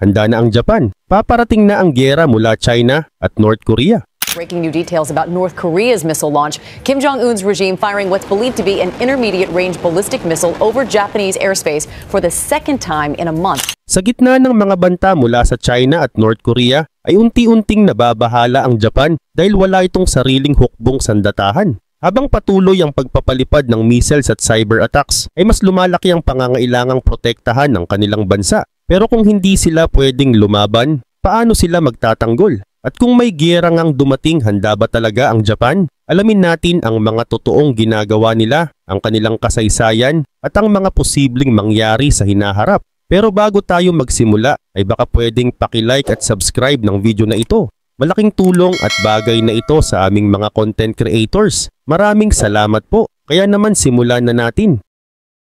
handa na ang Japan. Paparating na ang giyera mula China at North Korea. Breaking new details about North Korea's missile launch. Kim Jong-un's regime firing what's believed to be an intermediate-range ballistic missile over Japanese airspace for the second time in a month. Sa gitna ng mga banta mula sa China at North Korea, ay unti-unting nababahala ang Japan dahil wala itong sariling hukbong sandatahan. Habang patuloy ang pagpapalipad ng missiles at cyber attacks, ay mas lumalaki ang pangangailangang protektahan ng kanilang bansa. Pero kung hindi sila pwedeng lumaban, paano sila magtatanggol? At kung may giyera ngang dumating, handa ba talaga ang Japan? Alamin natin ang mga totoong ginagawa nila, ang kanilang kasaysayan at ang mga posibleng mangyari sa hinaharap. Pero bago tayo magsimula, ay baka pwedeng paki-like at subscribe ng video na ito. Malaking tulong at bagay na ito sa aming mga content creators. Maraming salamat po. Kaya naman simulan na natin.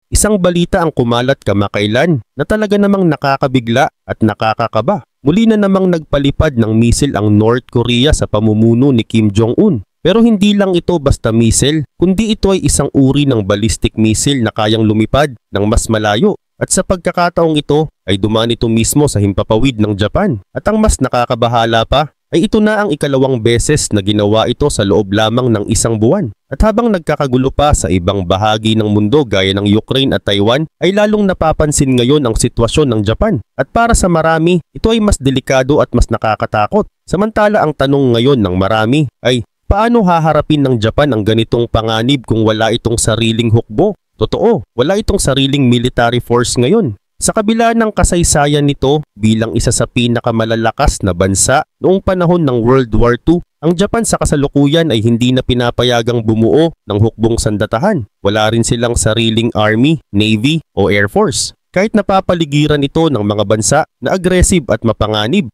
Isang balita ang kumalat kamakailan na talaga namang nakakabigla at nakakakaba. Muli na namang nagpalipad ng misil ang North Korea sa pamumuno ni Kim Jong-un. Pero hindi lang ito basta misil, kundi ito ay isang uri ng ballistic missile na kayang lumipad ng mas malayo. At sa pagkakataong ito ay dumaan ito mismo sa himpapawid ng Japan. At ang mas nakakabahala pa ay ito na ang ikalawang beses na ginawa ito sa loob lamang ng isang buwan. At habang nagkakagulo pa sa ibang bahagi ng mundo gaya ng Ukraine at Taiwan, ay lalong napapansin ngayon ang sitwasyon ng Japan. At para sa marami, ito ay mas delikado at mas nakakatakot. Samantala ang tanong ngayon ng marami ay, paano haharapin ng Japan ang ganitong panganib kung wala itong sariling hukbo? Totoo, wala itong sariling military force ngayon. Sa kabila ng kasaysayan nito bilang isa sa pinakamalalakas na bansa noong panahon ng World War II, ang Japan sa kasalukuyan ay hindi na pinapayagang bumuo ng hukbong sandatahan. Wala rin silang sariling army, navy o air force. Kahit napapaligiran ito ng mga bansa na aggressive at mapanganib.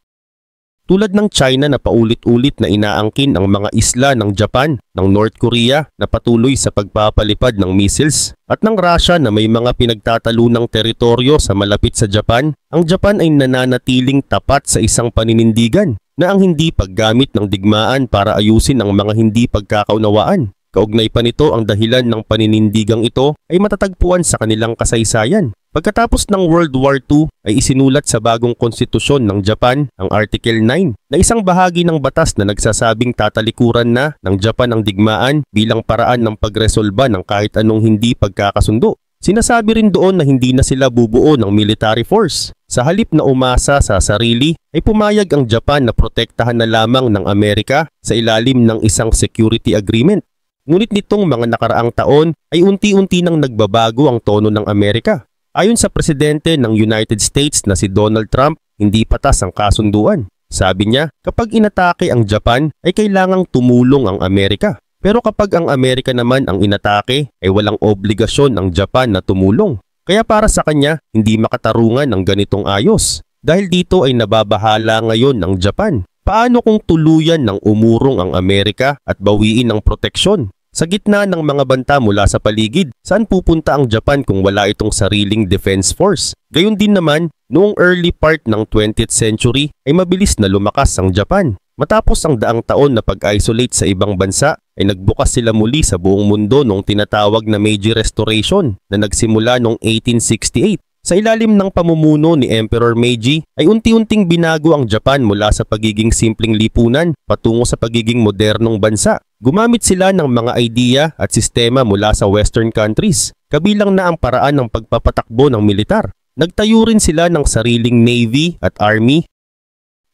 Tulad ng China na paulit-ulit na inaangkin ang mga isla ng Japan, ng North Korea na patuloy sa pagpapalipad ng missiles, at ng Russia na may mga pinagtatalunang teritoryo sa malapit sa Japan, ang Japan ay nananatiling tapat sa isang paninindigan na ang hindi paggamit ng digmaan para ayusin ang mga hindi pagkakaunawaan. Kaugnay pa nito ang dahilan ng paninindigang ito ay matatagpuan sa kanilang kasaysayan. Pagkatapos ng World War II ay isinulat sa bagong konstitusyon ng Japan ang Article 9 na isang bahagi ng batas na nagsasabing tatalikuran na ng Japan ang digmaan bilang paraan ng pagresolba ng kahit anong hindi pagkakasundo. Sinasabi rin doon na hindi na sila bubuo ng military force. Sa halip na umasa sa sarili ay pumayag ang Japan na protektahan na lamang ng Amerika sa ilalim ng isang security agreement. Ngunit nitong mga nakaraang taon ay unti-unti nang nagbabago ang tono ng Amerika. Ayon sa presidente ng United States na si Donald Trump, hindi patas ang kasunduan. Sabi niya, kapag inatake ang Japan ay kailangang tumulong ang Amerika. Pero kapag ang Amerika naman ang inatake ay walang obligasyon ang Japan na tumulong. Kaya para sa kanya, hindi makatarungan ang ganitong ayos. Dahil dito ay nababahala ngayon ng Japan. Paano kung tuluyan ng umurong ang Amerika at bawiin ang proteksyon? Sa gitna ng mga banta mula sa paligid, saan pupunta ang Japan kung wala itong sariling defense force? Gayon din naman, noong early part ng 20th century ay mabilis na lumakas ang Japan. Matapos ang daang taon na pag-isolate sa ibang bansa, ay nagbukas sila muli sa buong mundo noong tinatawag na Meiji Restoration na nagsimula noong 1868. Sa ilalim ng pamumuno ni Emperor Meiji ay unti-unting binago ang Japan mula sa pagiging simpleng lipunan patungo sa pagiging modernong bansa. Gumamit sila ng mga idea at sistema mula sa Western countries, kabilang na ang paraan ng pagpapatakbo ng militar. Nagtayo rin sila ng sariling navy at army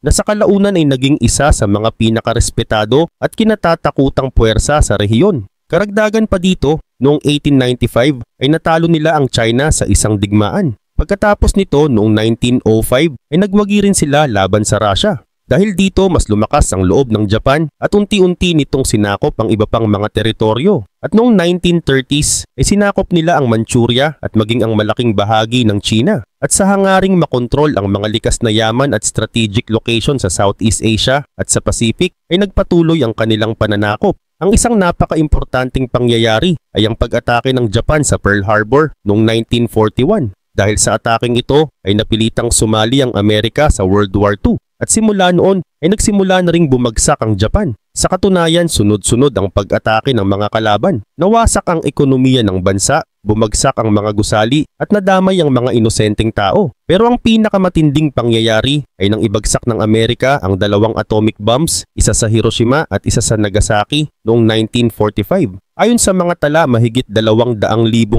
na sa kalaunan ay naging isa sa mga pinakarespetado at kinatatakutang puwersa sa rehiyon. Karagdagan pa dito, noong 1895 ay natalo nila ang China sa isang digmaan. Pagkatapos nito noong 1905 ay nagwagi rin sila laban sa Russia. Dahil dito mas lumakas ang loob ng Japan at unti-unti nitong sinakop ang iba pang mga teritoryo. At noong 1930s ay sinakop nila ang Manchuria at maging ang malaking bahagi ng China. At sa hangaring makontrol ang mga likas na yaman at strategic location sa Southeast Asia at sa Pacific ay nagpatuloy ang kanilang pananakop. Ang isang napaka-importanting pangyayari ay ang pag-atake ng Japan sa Pearl Harbor noong 1941. Dahil sa ataking ito ay napilitang sumali ang Amerika sa World War II. At simula noon ay nagsimula na ring bumagsak ang Japan. Sa katunayan, sunod-sunod ang pag-atake ng mga kalaban. Nawasak ang ekonomiya ng bansa bumagsak ang mga gusali at nadamay ang mga inosenteng tao. Pero ang pinakamatinding pangyayari ay nang ibagsak ng Amerika ang dalawang atomic bombs, isa sa Hiroshima at isa sa Nagasaki noong 1945. Ayon sa mga tala, mahigit 200,000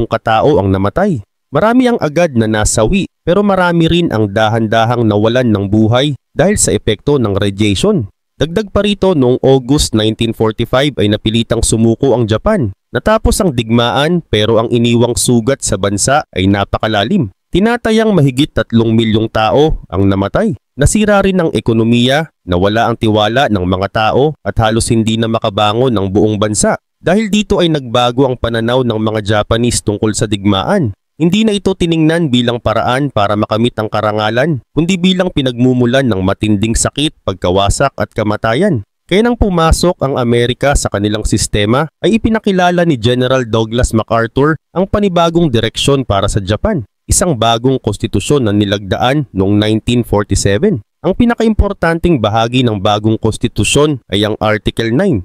katao ang namatay. Marami ang agad na nasawi, pero marami rin ang dahan-dahang nawalan ng buhay dahil sa epekto ng radiation. Dagdag pa rito, noong August 1945 ay napilitang sumuko ang Japan. Natapos ang digmaan pero ang iniwang sugat sa bansa ay napakalalim. Tinatayang mahigit 3 milyong tao ang namatay. Nasira rin ang ekonomiya, nawala ang tiwala ng mga tao at halos hindi na makabangon ang buong bansa. Dahil dito ay nagbago ang pananaw ng mga Japanese tungkol sa digmaan. Hindi na ito tiningnan bilang paraan para makamit ang karangalan, kundi bilang pinagmumulan ng matinding sakit, pagkawasak at kamatayan. Kaya nang pumasok ang Amerika sa kanilang sistema, ay ipinakilala ni General Douglas MacArthur ang panibagong direksyon para sa Japan, isang bagong konstitusyon na nilagdaan noong 1947. Ang pinakaimportanteng bahagi ng bagong konstitusyon ay ang Article 9.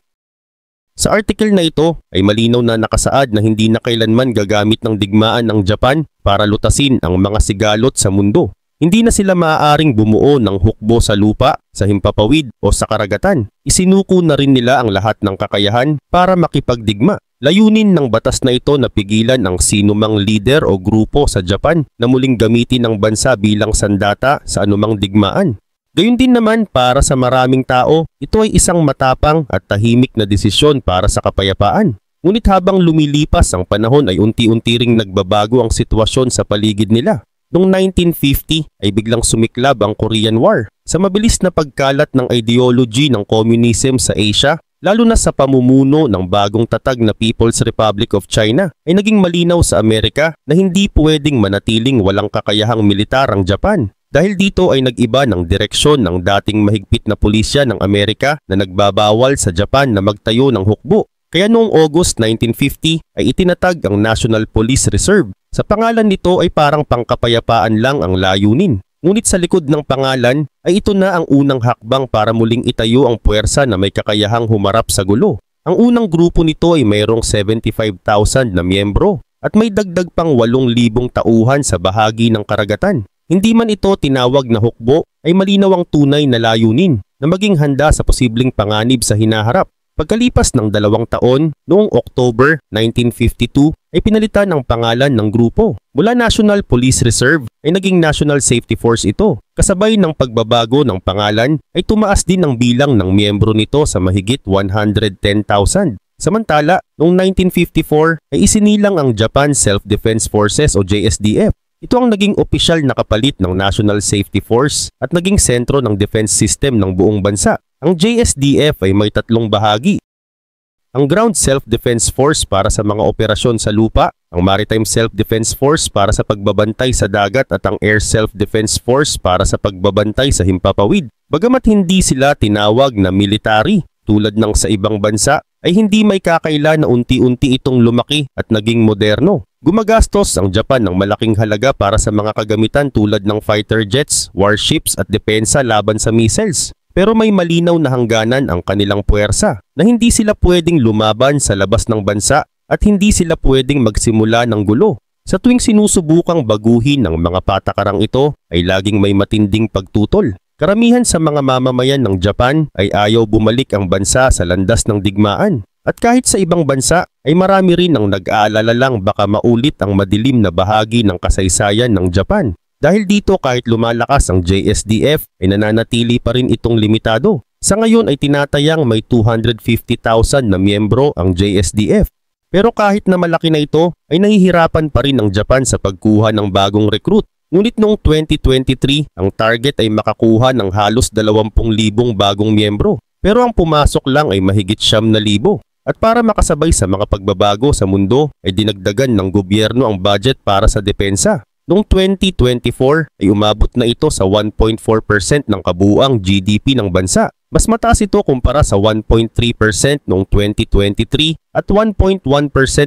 Sa article na ito ay malinaw na nakasaad na hindi na kailanman gagamit ng digmaan ng Japan para lutasin ang mga sigalot sa mundo. Hindi na sila maaaring bumuo ng hukbo sa lupa, sa himpapawid o sa karagatan. Isinuko na rin nila ang lahat ng kakayahan para makipagdigma. Layunin ng batas na ito na pigilan ang sinumang leader o grupo sa Japan na muling gamitin ang bansa bilang sandata sa anumang digmaan. Gayun din naman para sa maraming tao, ito ay isang matapang at tahimik na desisyon para sa kapayapaan. Ngunit habang lumilipas ang panahon ay unti-unti ring nagbabago ang sitwasyon sa paligid nila. Noong 1950 ay biglang sumiklab ang Korean War. Sa mabilis na pagkalat ng ideology ng communism sa Asia, lalo na sa pamumuno ng bagong tatag na People's Republic of China, ay naging malinaw sa Amerika na hindi pwedeng manatiling walang kakayahang militar ang Japan. Dahil dito ay nag-iba ng direksyon ng dating mahigpit na pulisya ng Amerika na nagbabawal sa Japan na magtayo ng hukbo. Kaya noong August 1950 ay itinatag ang National Police Reserve. Sa pangalan nito ay parang pangkapayapaan lang ang layunin. Ngunit sa likod ng pangalan ay ito na ang unang hakbang para muling itayo ang puwersa na may kakayahang humarap sa gulo. Ang unang grupo nito ay mayroong 75,000 na miyembro at may dagdag pang 8,000 tauhan sa bahagi ng karagatan. Hindi man ito tinawag na hukbo, ay malinaw ang tunay na layunin na maging handa sa posibleng panganib sa hinaharap. Pagkalipas ng 2 taon, noong October 1952 ay pinalitan ang pangalan ng grupo. Mula National Police Reserve ay naging National Safety Force ito. Kasabay ng pagbabago ng pangalan ay tumaas din ang bilang ng miyembro nito sa mahigit 110,000. Samantala, noong 1954 ay isinilang ang Japan Self-Defense Forces o JSDF. Ito ang naging opisyal na kapalit ng National Safety Force at naging sentro ng defense system ng buong bansa. Ang JSDF ay may 3 bahagi. Ang Ground Self-Defense Force para sa mga operasyon sa lupa, ang Maritime Self-Defense Force para sa pagbabantay sa dagat at ang Air Self-Defense Force para sa pagbabantay sa himpapawid. Bagamat hindi sila tinawag na military tulad ng sa ibang bansa, ay hindi may kakaila na unti-unti itong lumaki at naging moderno. Gumagastos ang Japan ng malaking halaga para sa mga kagamitan tulad ng fighter jets, warships at depensa laban sa missiles. Pero may malinaw na hangganan ang kanilang puwersa na hindi sila pwedeng lumaban sa labas ng bansa at hindi sila pwedeng magsimula ng gulo. Sa tuwing sinusubukang baguhin ng mga patakarang ito ay laging may matinding pagtutol. Karamihan sa mga mamamayan ng Japan ay ayaw bumalik ang bansa sa landas ng digmaan. At kahit sa ibang bansa ay marami rin ang nag-aalala lang baka maulit ang madilim na bahagi ng kasaysayan ng Japan. Dahil dito kahit lumalakas ang JSDF ay nananatili pa rin itong limitado. Sa ngayon ay tinatayang may 250,000 na miyembro ang JSDF. Pero kahit na malaki na ito ay nahihirapan pa rin ang Japan sa pagkuha ng bagong recruit. Ngunit noong 2023 ang target ay makakuha ng halos 20,000 bagong miyembro. Pero ang pumasok lang ay mahigit 9,000. At para makasabay sa mga pagbabago sa mundo ay dinagdagan ng gobyerno ang budget para sa depensa. Noong 2024 ay umabot na ito sa 1.4% ng kabuuang GDP ng bansa. Mas mataas ito kumpara sa 1.3% noong 2023 at 1.1%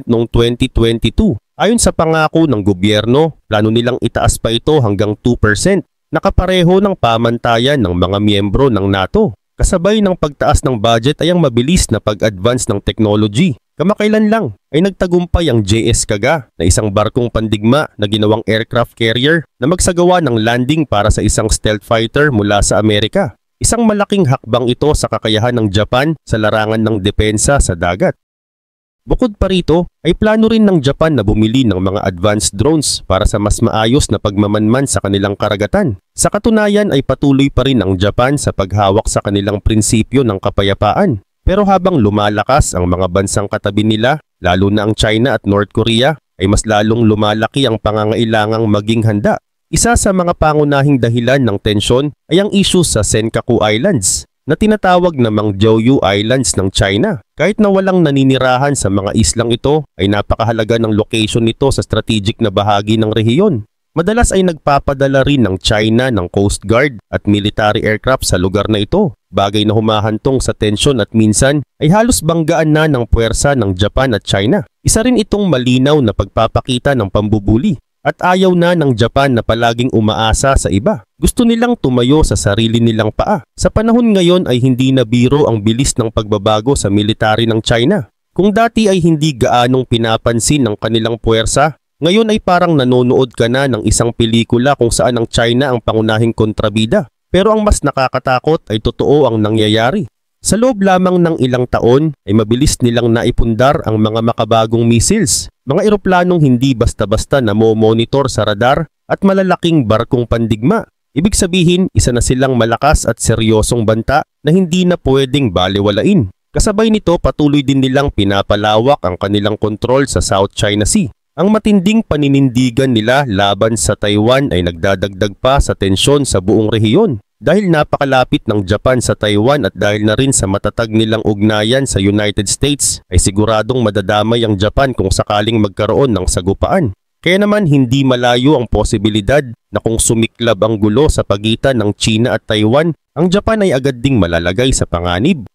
noong 2022. Ayon sa pangako ng gobyerno, plano nilang itaas pa ito hanggang 2%, nakapareho ng pamantayan ng mga miyembro ng NATO. Kasabay ng pagtaas ng budget ay ang mabilis na pag-advance ng technology. Kamakailan lang ay nagtagumpay ang JS Kaga na isang barkong pandigma na ginawang aircraft carrier na magsagawa ng landing para sa isang stealth fighter mula sa Amerika. Isang malaking hakbang ito sa kakayahan ng Japan sa larangan ng depensa sa dagat. Bukod pa rito, ay plano rin ng Japan na bumili ng mga advanced drones para sa mas maayos na pagmamanman sa kanilang karagatan. Sa katunayan ay patuloy pa rin ang Japan sa paghawak sa kanilang prinsipyo ng kapayapaan. Pero habang lumalakas ang mga bansang katabi nila, lalo na ang China at North Korea, ay mas lalong lumalaki ang pangangailangang maging handa. Isa sa mga pangunahing dahilan ng tensyon ay ang issue sa Senkaku Islands, na tinatawag namang Diaoyu Islands ng China. Kahit na walang naninirahan sa mga islang ito, ay napakahalaga ng location nito sa strategic na bahagi ng rehiyon. Madalas ay nagpapadala rin ng China ng Coast Guard at military aircraft sa lugar na ito, bagay na humahantong sa tensyon at minsan ay halos banggaan na ng puwersa ng Japan at China. Isa rin itong malinaw na pagpapakita ng pambubuli at ayaw na ng Japan na palaging umaasa sa iba. Gusto nilang tumayo sa sarili nilang paa. Sa panahon ngayon ay hindi na biro ang bilis ng pagbabago sa military ng China. Kung dati ay hindi gaanong pinapansin ng kanilang puwersa, ngayon ay parang nanonood ka na ng isang pelikula kung saan ang China ang pangunahing kontrabida. Pero ang mas nakakatakot ay totoo ang nangyayari. Sa loob lamang ng ilang taon ay mabilis nilang naipundar ang mga makabagong missiles, mga eroplanong hindi basta-basta na monitor sa radar at malalaking barkong pandigma. Ibig sabihin, isa na silang malakas at seryosong banta na hindi na pwedeng balewalain. Kasabay nito, patuloy din nilang pinapalawak ang kanilang kontrol sa South China Sea. Ang matinding paninindigan nila laban sa Taiwan ay nagdadagdag pa sa tensyon sa buong rehiyon. Dahil napakalapit ng Japan sa Taiwan at dahil na rin sa matatag nilang ugnayan sa United States, ay siguradong madadamay ang Japan kung sakaling magkaroon ng sagupaan. Kaya naman hindi malayo ang posibilidad na kung sumiklab ang gulo sa pagitan ng China at Taiwan, ang Japan ay agad ding malalagay sa panganib.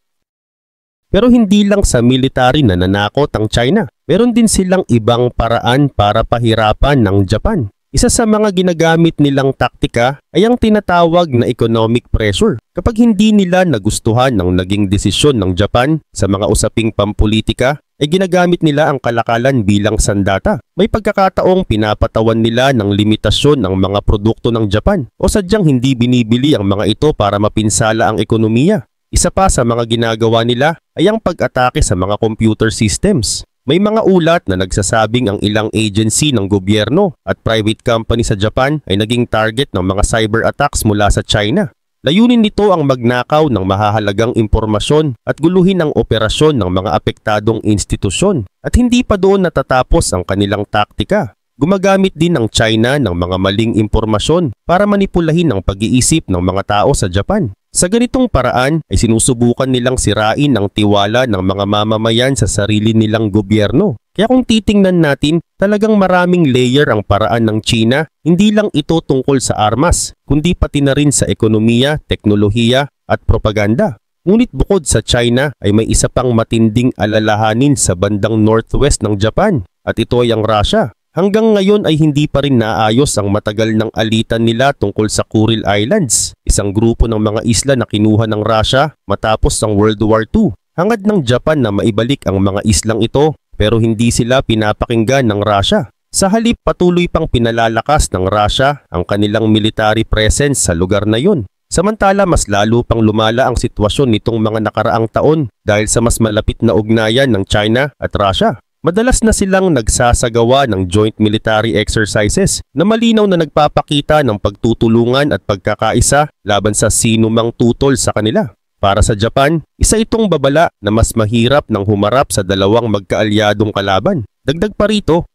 Pero hindi lang sa military na nanakot ang China. Meron din silang ibang paraan para pahirapan ng Japan. Isa sa mga ginagamit nilang taktika ay ang tinatawag na economic pressure. Kapag hindi nila nagustuhan ng naging desisyon ng Japan sa mga usaping pampolitika, ay ginagamit nila ang kalakalan bilang sandata. May pagkakataong pinapatawan nila ng limitasyon ng mga produkto ng Japan o sadyang hindi binibili ang mga ito para mapinsala ang ekonomiya. Isa pa sa mga ginagawa nila ay ang pag-atake sa mga computer systems. May mga ulat na nagsasabing ang ilang agency ng gobyerno at private company sa Japan ay naging target ng mga cyber attacks mula sa China. Layunin nito ang magnakaw ng mahahalagang impormasyon at guluhin ang operasyon ng mga apektadong institusyon. At hindi pa doon natatapos ang kanilang taktika. Gumagamit din ang China ng mga maling impormasyon para manipulahin ang pag-iisip ng mga tao sa Japan. Sa ganitong paraan ay sinusubukan nilang sirain ang tiwala ng mga mamamayan sa sarili nilang gobyerno. Kaya kung titingnan natin, talagang maraming layer ang paraan ng China, hindi lang ito tungkol sa armas, kundi pati na rin sa ekonomiya, teknolohiya at propaganda. Ngunit bukod sa China ay may isa pang matinding alalahanin sa bandang northwest ng Japan, at ito ay ang Russia. Hanggang ngayon ay hindi pa rin naayos ang matagal ng alitan nila tungkol sa Kuril Islands, isang grupo ng mga isla na kinuha ng Russia matapos ang World War II. Hangad ng Japan na maibalik ang mga islang ito pero hindi sila pinapakinggan ng Russia. Sa halip, patuloy pang pinalalakas ng Russia ang kanilang military presence sa lugar na yun. Samantala, mas lalo pang lumala ang sitwasyon nitong mga nakaraang taon dahil sa mas malapit na ugnayan ng China at Russia. Madalas na silang nagsasagawa ng joint military exercises na malinaw na nagpapakita ng pagtutulungan at pagkakaisa laban sa sino mang tutol sa kanila. Para sa Japan, isa itong babala na mas mahirap nang humarap sa dalawang magkaalyadong kalaban. Dagdag pa rito,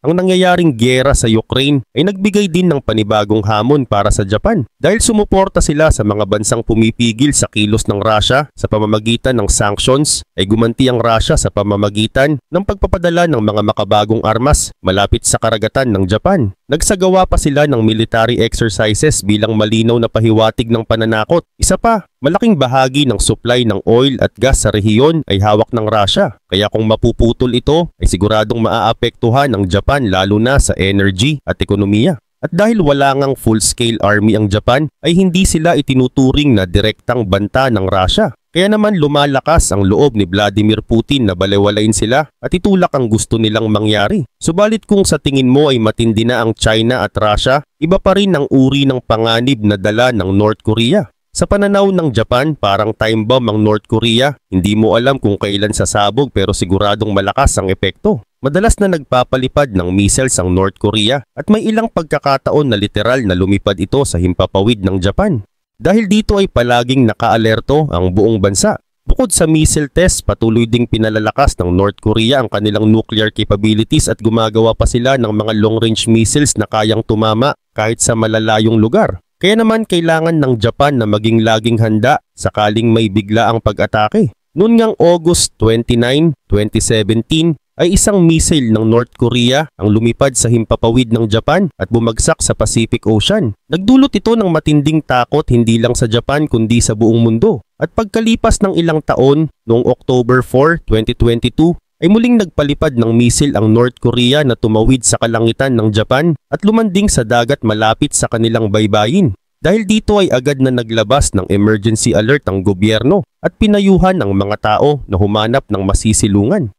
ang nangyayaring giyera sa Ukraine ay nagbigay din ng panibagong hamon para sa Japan dahil sumuporta sila sa mga bansang pumipigil sa kilos ng Russia sa pamamagitan ng sanctions, ay gumanti ang Russia sa pamamagitan ng pagpapadala ng mga makabagong armas malapit sa karagatan ng Japan. Nagsagawa pa sila ng military exercises bilang malinaw na pahiwatig ng pananakot. Isa pa, malaking bahagi ng supply ng oil at gas sa rehiyon ay hawak ng Russia. Kaya kung mapuputol ito, ay siguradong maaapektuhan ng Japan lalo na sa energy at ekonomiya. At dahil wala ngang full-scale army ang Japan, ay hindi sila itinuturing na direktang banta ng Russia. Kaya naman lumalakas ang loob ni Vladimir Putin na balewalain sila at itulak ang gusto nilang mangyari. Subalit kung sa tingin mo ay matindi na ang China at Russia, iba pa rin ang uri ng panganib na dala ng North Korea. Sa pananaw ng Japan, parang time bomb ang North Korea. Hindi mo alam kung kailan sasabog pero siguradong malakas ang epekto. Madalas na nagpapalipad ng missiles ang North Korea at may ilang pagkakataon na literal na lumipad ito sa himpapawid ng Japan. Dahil dito ay palaging nakaalerto ang buong bansa. Bukod sa missile test, patuloy ding pinalalakas ng North Korea ang kanilang nuclear capabilities at gumagawa pa sila ng mga long-range missiles na kayang tumama kahit sa malalayong lugar. Kaya naman kailangan ng Japan na maging laging handa sakaling may bigla ang pag-atake. Noon ngang August 29, 2017, ay isang missile ng North Korea ang lumipad sa himpapawid ng Japan at bumagsak sa Pacific Ocean. Nagdulot ito ng matinding takot hindi lang sa Japan kundi sa buong mundo. At pagkalipas ng ilang taon, noong October 4, 2022, ay muling nagpalipad ng missile ang North Korea na tumawid sa kalangitan ng Japan at lumanding sa dagat malapit sa kanilang baybayin. Dahil dito ay agad na naglabas ng emergency alert ang gobyerno at pinayuhan ang mga tao na humanap ng masisilungan.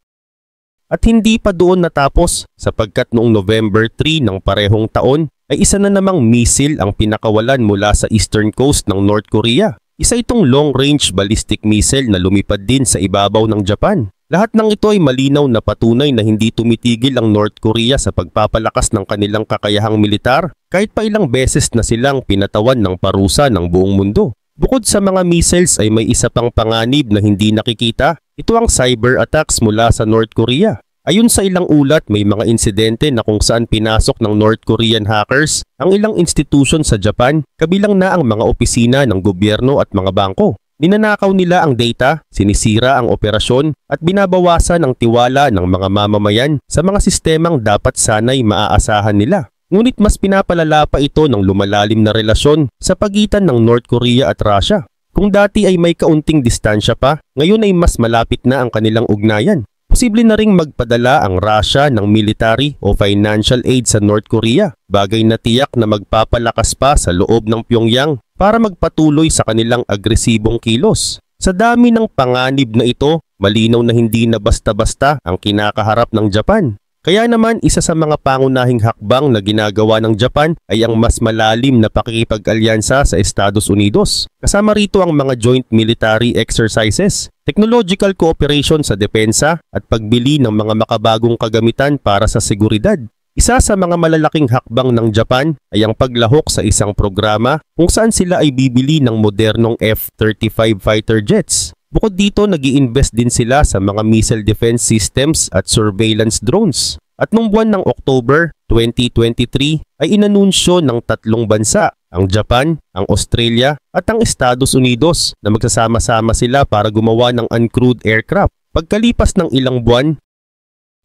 At hindi pa doon natapos sapagkat noong November 3 ng parehong taon ay isa na namang missile ang pinakawalan mula sa eastern coast ng North Korea. Isa itong long-range ballistic missile na lumipad din sa ibabaw ng Japan. Lahat ng ito ay malinaw na patunay na hindi tumitigil ang North Korea sa pagpapalakas ng kanilang kakayahang militar kahit pa ilang beses na silang pinatawan ng parusa ng buong mundo. Bukod sa mga missiles ay may isa pang panganib na hindi nakikita. Ito ang cyber attacks mula sa North Korea. Ayon sa ilang ulat, may mga insidente na kung saan pinasok ng North Korean hackers ang ilang institusyon sa Japan, kabilang na ang mga opisina ng gobyerno at mga bangko. Ninanakaw nila ang data, sinisira ang operasyon at binabawasan ang tiwala ng mga mamamayan sa mga sistemang dapat sana'y maaasahan nila. Ngunit mas pinapalala pa ito ng lumalalim na relasyon sa pagitan ng North Korea at Russia. Kung dati ay may kaunting distansya pa, ngayon ay mas malapit na ang kanilang ugnayan. Posible na ring magpadala ang Russia ng military o financial aid sa North Korea, bagay na tiyak na magpapalakas pa sa loob ng Pyongyang para magpatuloy sa kanilang agresibong kilos. Sa dami ng panganib na ito, malinaw na hindi na basta-basta ang kinakaharap ng Japan. Kaya naman isa sa mga pangunahing hakbang na ginagawa ng Japan ay ang mas malalim na pakikipag-alyansa sa Estados Unidos. Kasama rito ang mga joint military exercises, technological cooperation sa depensa at pagbili ng mga makabagong kagamitan para sa seguridad. Isa sa mga malalaking hakbang ng Japan ay ang paglahok sa isang programa kung saan sila ay bibili ng modernong F-35 fighter jets. Bukod dito, nag-i-invest din sila sa mga missile defense systems at surveillance drones. At noong buwan ng October 2023 ay inanunsyo ng tatlong bansa, ang Japan, ang Australia at ang Estados Unidos na magsasama-sama sila para gumawa ng uncrewed aircraft. Pagkalipas ng ilang buwan,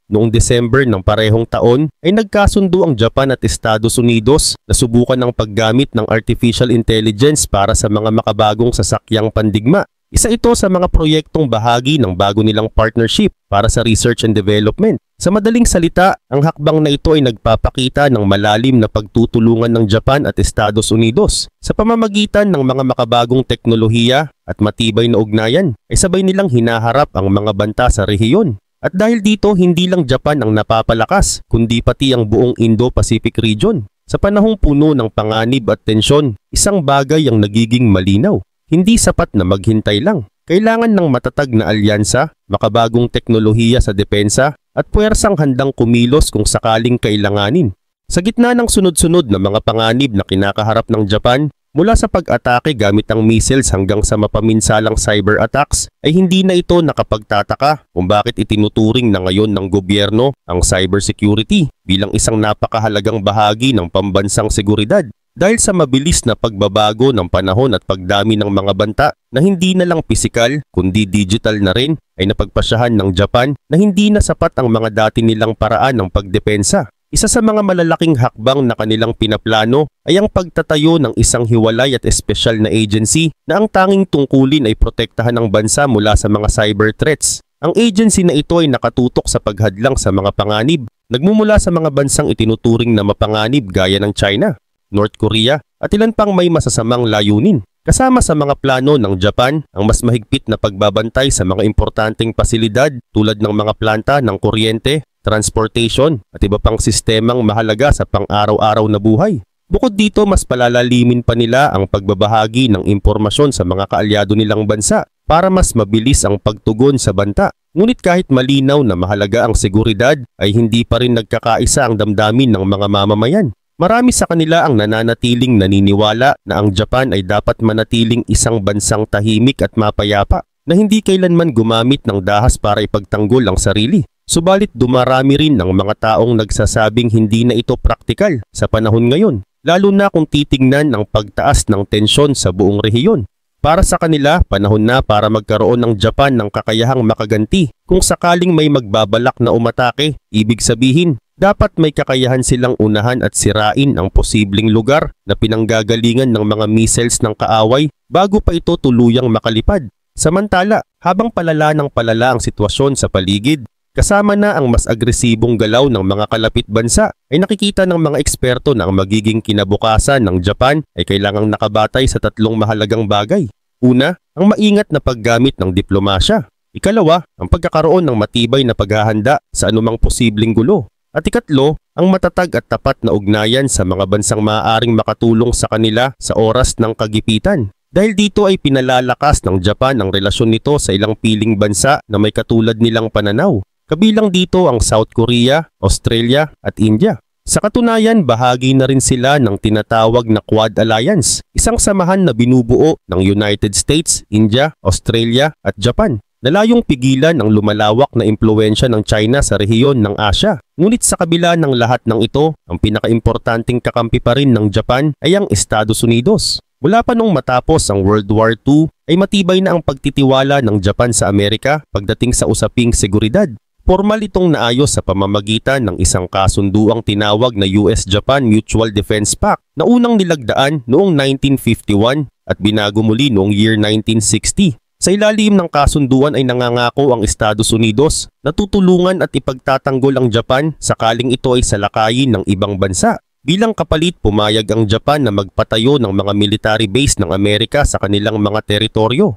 noong December ng parehong taon ay nagkasundo ang Japan at Estados Unidos na subukan ang paggamit ng artificial intelligence para sa mga makabagong sasakyang pandigma. Isa ito sa mga proyektong bahagi ng bago nilang partnership para sa research and development. Sa madaling salita, ang hakbang na ito ay nagpapakita ng malalim na pagtutulungan ng Japan at Estados Unidos. Sa pamamagitan ng mga makabagong teknolohiya at matibay na ugnayan, ay sabay nilang hinaharap ang mga banta sa rehiyon. At dahil dito, hindi lang Japan ang napapalakas, kundi pati ang buong Indo-Pacific region. Sa panahong puno ng panganib at tensyon, isang bagay ang nagiging malinaw. Hindi sapat na maghintay lang. Kailangan ng matatag na alyansa, makabagong teknolohiya sa depensa, at puwersang handang kumilos kung sakaling kailanganin. Sa gitna ng sunod-sunod na mga panganib na kinakaharap ng Japan, mula sa pag-atake gamit ang missiles hanggang sa mapaminsalang cyber attacks, ay hindi na ito nakapagtataka kung bakit itinuturing na ngayon ng gobyerno ang cybersecurity bilang isang napakahalagang bahagi ng pambansang seguridad. Dahil sa mabilis na pagbabago ng panahon at pagdami ng mga banta na hindi na lang pisikal kundi digital na rin, ay napagpasyahan ng Japan na hindi na sapat ang mga dati nilang paraan ng pagdepensa. Isa sa mga malalaking hakbang na kanilang pinaplano ay ang pagtatayo ng isang hiwalay at espesyal na agency na ang tanging tungkulin ay protektahan ang bansa mula sa mga cyber threats. Ang agency na ito ay nakatutok sa paghadlang sa mga panganib, nagmumula sa mga bansang itinuturing na mapanganib gaya ng China, North Korea at ilan pang may masasamang layunin. Kasama sa mga plano ng Japan ang mas mahigpit na pagbabantay sa mga importanteng pasilidad tulad ng mga planta ng kuryente, transportation at iba pang sistemang mahalaga sa pang-araw-araw na buhay. Bukod dito, mas palalalimin pa nila ang pagbabahagi ng impormasyon sa mga kaalyado nilang bansa para mas mabilis ang pagtugon sa banta. Ngunit kahit malinaw na mahalaga ang seguridad, ay hindi pa rin nagkakaisa ang damdamin ng mga mamamayan. Marami sa kanila ang nananatiling naniniwala na ang Japan ay dapat manatiling isang bansang tahimik at mapayapa na hindi kailanman gumamit ng dahas para ipagtanggol ang sarili. Subalit dumarami rin ng mga taong nagsasabing hindi na ito praktikal sa panahon ngayon, lalo na kung titingnan ang pagtaas ng tensyon sa buong rehiyon. Para sa kanila, panahon na para magkaroon ng Japan ng kakayahang makaganti. Kung sakaling may magbabalak na umatake, ibig sabihin, dapat may kakayahan silang unahan at sirain ang posibleng lugar na pinanggagalingan ng mga missiles ng kaaway bago pa ito tuluyang makalipad. Samantala, habang palala ng palala ang sitwasyon sa paligid, kasama na ang mas agresibong galaw ng mga kalapit bansa, ay nakikita ng mga eksperto na ang magiging kinabukasan ng Japan ay kailangang nakabatay sa tatlong mahalagang bagay. Una, ang maingat na paggamit ng diplomasya. Ikalawa, ang pagkakaroon ng matibay na paghahanda sa anumang posibleng gulo. At ikatlo, ang matatag at tapat na ugnayan sa mga bansang maaaring makatulong sa kanila sa oras ng kagipitan. Dahil dito ay pinalalakas ng Japan ang relasyon nito sa ilang piling bansa na may katulad nilang pananaw. Kabilang dito ang South Korea, Australia at India. Sa katunayan, bahagi na rin sila ng tinatawag na Quad Alliance, isang samahan na binubuo ng United States, India, Australia at Japan, na layong pigilan ang lumalawak na impluwensya ng China sa rehiyon ng Asya. Ngunit sa kabila ng lahat ng ito, ang pinakaimportanteng kakampi pa rin ng Japan ay ang Estados Unidos. Mula pa nung matapos ang World War II, ay matibay na ang pagtitiwala ng Japan sa Amerika pagdating sa usaping seguridad. Formal itong naayos sa pamamagitan ng isang kasunduang tinawag na US-Japan Mutual Defense Pact na unang nilagdaan noong 1951 at binago muli noong year 1960. Sa ilalim ng kasunduan ay nangangako ang Estados Unidos na tutulungan at ipagtatanggol ang Japan sakaling ito ay salakayin ng ibang bansa. Bilang kapalit, pumayag ang Japan na magpatayo ng mga military base ng Amerika sa kanilang mga teritoryo.